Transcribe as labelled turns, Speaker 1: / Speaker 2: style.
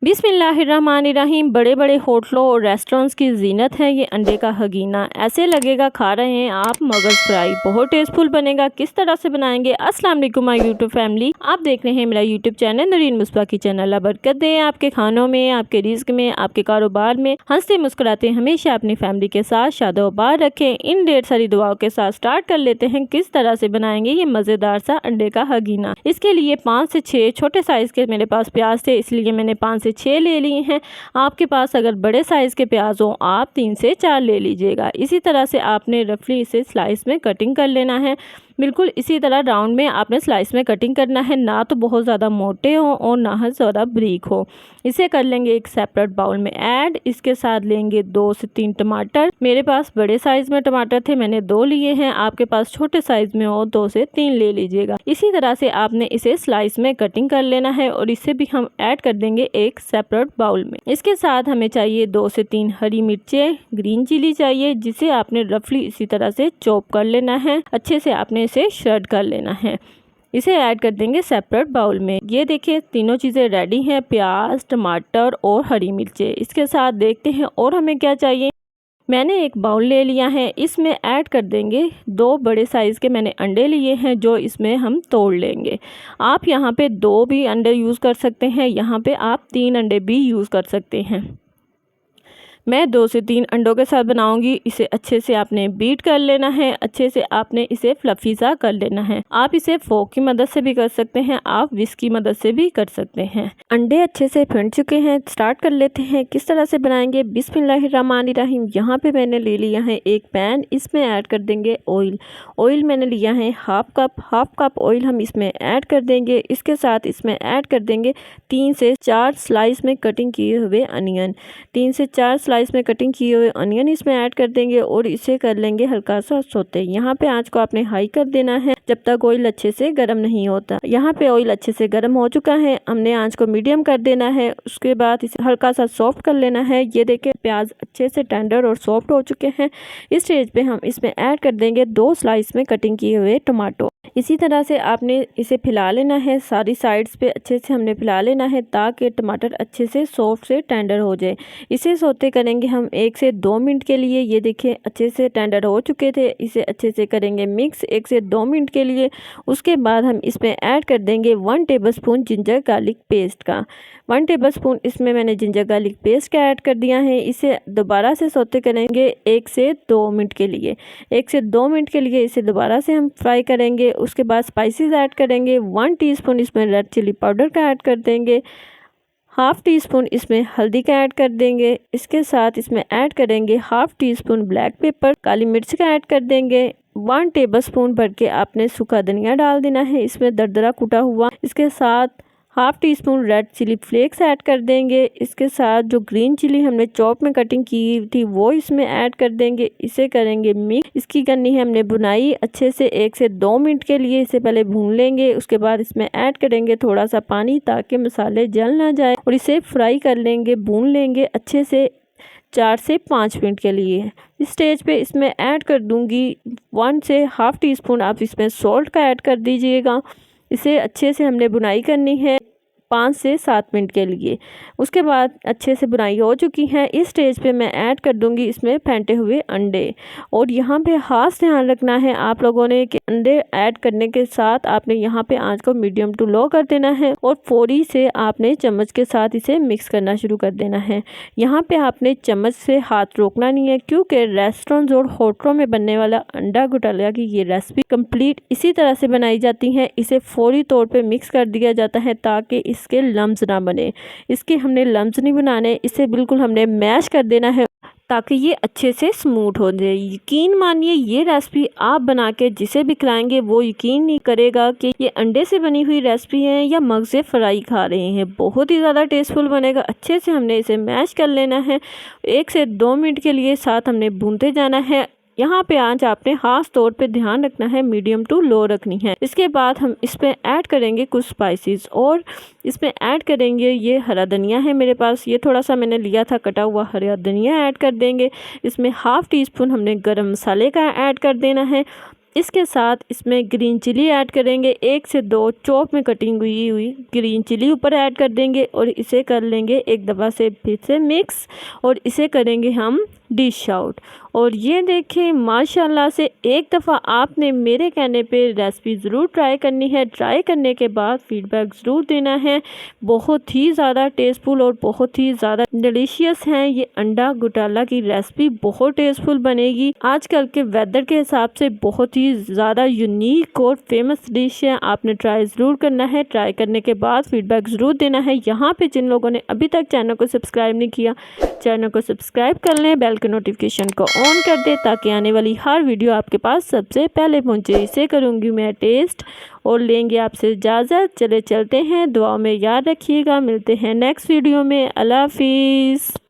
Speaker 1: बिस्मिल्लाहिर्रहमानिर्रहीम। बड़े बड़े होटलों और रेस्टोरेंट्स की जीनत है ये अंडे का हगीना। ऐसे लगेगा खा रहे हैं आप मगज़ फ्राई। बहुत टेस्टफुल बनेगा। किस तरह से बनाएंगे? अस्सलाम वालेकुम माय यूट्यूब फैमिली। आप देख रहे हैं मेरा यूट्यूब चैनल नरीन मुस्बा किचन। अल्लाह बरकत दे आपके खानों में, आपके रिज्क में, आपके कारोबार में। हंसते मुस्कुराते हमेशा अपनी फैमिली के साथ शादोबाद रखें। इन ढेर सारी दुआओं के साथ स्टार्ट कर लेते हैं किस तरह से बनाएंगे ये मज़ेदार सा अंडे का हगीना। इसके लिए 5 से 6 छोटे साइज़ के मेरे पास प्याज थे, इसलिए मैंने 5 से 6 ले लिए हैं। आपके पास अगर बड़े साइज़ के प्याज हो आप 3 से 4 ले लीजिएगा। इसी तरह से आपने रफली इसे स्लाइस में कटिंग कर लेना है। बिल्कुल इसी तरह राउंड में आपने स्लाइस में कटिंग करना है, ना तो बहुत ज़्यादा मोटे हो और ना ही ज़्यादा बारीक हो। इसे कर लेंगे एक सेपरेट बाउल में ऐड। इसके साथ लेंगे 2 से 3 टमाटर। मेरे पास बड़े साइज़ में टमाटर थे, मैंने 2 लिए हैं। आपके पास छोटे साइज़ में हो 2 से 3 ले लीजिएगा। इसी तरह से आपने इसे स्लाइस में कटिंग कर लेना है और इसे भी हम ऐड कर देंगे एक सेपरेट बाउल में। इसके साथ हमें चाहिए 2 से 3 हरी मिर्चें, ग्रीन चिली चाहिए, जिसे आपने रफली इसी तरह से चॉप कर लेना है। अच्छे से आपने इसे श्रेड कर लेना है। इसे ऐड कर देंगे सेपरेट बाउल में। ये देखिए तीनों चीज़ें रेडी हैं, प्याज, टमाटर और हरी मिर्चें। इसके साथ देखते हैं और हमें क्या चाहिए। मैंने एक बाउल ले लिया है, इसमें ऐड कर देंगे 2 बड़े साइज़ के मैंने अंडे लिए हैं, जो इसमें हम तोड़ लेंगे। आप यहाँ पे 2 भी अंडे यूज़ कर सकते हैं, यहाँ पे आप 3 अंडे भी यूज़ कर सकते हैं। मैं 2 से 3 अंडों के साथ बनाऊंगी। इसे अच्छे से आपने बीट कर लेना है, अच्छे से आपने इसे फ्लफी सा कर लेना है। आप इसे फोक की मदद से भी कर सकते हैं, आप विस्क की मदद से भी कर सकते हैं। अंडे अच्छे से फेंट चुके हैं, स्टार्ट कर लेते हैं किस तरह से बनाएंगे। बिस्मिल्लाहिर्रहमानिर्रहीम। यहाँ पे मैंने ले लिया है एक पैन, इसमें ऐड कर देंगे ऑयल। ऑयल मैंने लिया है हाफ कप ऑयल हम इसमें ऐड कर देंगे। इसके साथ इसमें ऐड कर देंगे 3 से 4 स्लाइस में कटिंग किए हुए अनियन। 3 से 4 स्लाइस में कटिंग किए हुए अनियन इसमें ऐड कर देंगे और इसे कर लेंगे हल्का सा सौते। यहाँ पे आंच को आपने हाई कर देना है जब तक ऑयल अच्छे से गर्म नहीं होता। यहाँ पे ऑयल अच्छे से गर्म हो चुका है, हमने आंच को मीडियम कर देना है। उसके बाद इसे हल्का सा सॉफ्ट कर लेना है। ये देखिए प्याज अच्छे से टेंडर और सॉफ्ट हो चुके हैं। इस स्टेज पे हम इसमें ऐड कर देंगे 2 स्लाइस में कटिंग किए हुए टमाटो। इसी तरह से आपने इसे फैला लेना है, सारी साइड्स पे अच्छे से हमने फैला लेना है ताकि टमाटर अच्छे से सॉफ्ट से टेंडर हो जाए। इसे सौते करेंगे हम 1 से 2 मिनट के लिए। ये देखिए अच्छे से टेंडर हो चुके थे। इसे अच्छे से करेंगे मिक्स 1 से 2 मिनट के लिए। उसके बाद हम इसमें ऐड कर देंगे 1 टेबलस्पून जिंजर गार्लिक पेस्ट का। 1 टेबलस्पून इसमें मैंने जिंजर गार्लिक पेस्ट का ऐड कर दिया है। इसे दोबारा से सौते करेंगे 1 से 2 मिनट के लिए। 1 से 2 मिनट के लिए इसे दोबारा से हम फ्राई करेंगे। उसके बाद स्पाइसेस ऐड करेंगे। 1 टीस्पून इसमें रेड चिली पाउडर का ऐड कर देंगे। हाफ़ टी स्पून इसमें हल्दी का ऐड कर देंगे। इसके साथ इसमें ऐड करेंगे half teaspoon black pepper, काली मिर्च का ऐड कर देंगे। 1 टेबलस्पून भर के आपने सूखा धनिया डाल देना है इसमें दरदरा कूटा हुआ। इसके साथ half teaspoon red chilli flakes add कर देंगे। इसके साथ जो ग्रीन चिली हमने चॉप में कटिंग की थी वो इसमें ऐड कर देंगे। इसे करेंगे मिक्स। इसकी करनी है हमने बुनाई अच्छे से 1 से 2 मिनट के लिए। इसे पहले भून लेंगे, उसके बाद इसमें ऐड करेंगे थोड़ा सा पानी ताकि मसाले जल ना जाए और इसे फ्राई कर लेंगे, भून लेंगे अच्छे से 4 से 5 मिनट के लिए। इस स्टेज पे इसमें ऐड कर दूंगी 1 से हाफ़ टी स्पून आप इसमें सॉल्ट का ऐड कर दीजिएगा। इसे अच्छे से हमने बुनाई करनी है 5 से 7 मिनट के लिए। उसके बाद अच्छे से बुनाई हो चुकी है। इस स्टेज पे मैं ऐड कर दूंगी इसमें फेंटे हुए अंडे। और यहाँ पे खास ध्यान रखना है आप लोगों ने कि अंडे ऐड करने के साथ आपने यहाँ पे आंच को मीडियम टू लो कर देना है और फौरी से आपने चम्मच के साथ इसे मिक्स करना शुरू कर देना है। यहाँ पे आपने चम्मच से हाथ रोकना नहीं है, क्योंकि रेस्टोरेंट और होटलों में बनने वाला अंडा घोटाला की ये रेसिपी कंप्लीट इसी तरह से बनाई जाती है। इसे फौरी तौर पर मिक्स कर दिया जाता है ताकि इसके लम्स ना बने। इसके हमने लम्स नहीं बनाने, इसे बिल्कुल हमने मैश कर देना है ताकि ये अच्छे से स्मूथ हो जाए। यकीन मानिए ये रेसिपी आप बना के जिसे भी खिलाएंगे वो यकीन नहीं करेगा कि ये अंडे से बनी हुई रेसिपी है या मग से फ्राई खा रहे हैं। बहुत ही ज़्यादा टेस्टफुल बनेगा। अच्छे से हमने इसे मैश कर लेना है 1 से 2 मिनट के लिए, साथ हमने भूनते जाना है। यहाँ पे आंच आपने खास तौर पे ध्यान रखना है, मीडियम टू लो रखनी है। इसके बाद हम इसमें ऐड करेंगे कुछ स्पाइसेस और इसमें ऐड करेंगे ये हरा धनिया है मेरे पास, ये थोड़ा सा मैंने लिया था कटा हुआ हरा धनिया ऐड कर देंगे। इसमें हाफ़ टी स्पून हमने गरम मसाले का ऐड कर देना है। इसके साथ इसमें ग्रीन चिली ऐड करेंगे, 1 से 2 चॉप में कटिंग हुई ग्रीन चिली ऊपर ऐड कर देंगे और इसे कर लेंगे एक दफ़ा से फिर से मिक्स और इसे करेंगे हम डिश आउट। और ये देखें माशाल्लाह से एक दफ़ा आपने मेरे कहने पे रेसिपी ज़रूर ट्राई करनी है। ट्राई करने के बाद फीडबैक ज़रूर देना है। बहुत ही ज़्यादा टेस्टफुल और बहुत ही ज़्यादा डिलीशियस हैं ये अंडा घोटाला की रेसिपी, बहुत टेस्टफुल बनेगी। आजकल के वेदर के हिसाब से बहुत ही ज़्यादा यूनिक और फेमस डिश है, आपने ट्राई ज़रूर करना है। ट्राई करने के बाद फीडबैक ज़रूर देना है। यहाँ पे जिन लोगों ने अभी तक चैनल को सब्सक्राइब नहीं किया, चैनल को सब्सक्राइब कर लें, बेल के नोटिफिकेशन को ऑन कर दे ताकि आने वाली हर वीडियो आपके पास सबसे पहले पहुंचे। इसे करूंगी मैं टेस्ट और लेंगे आपसे इजाज़त। चले चलते हैं, दुआ में याद रखिएगा। मिलते हैं नेक्स्ट वीडियो में। अल्लाह हाफिज़।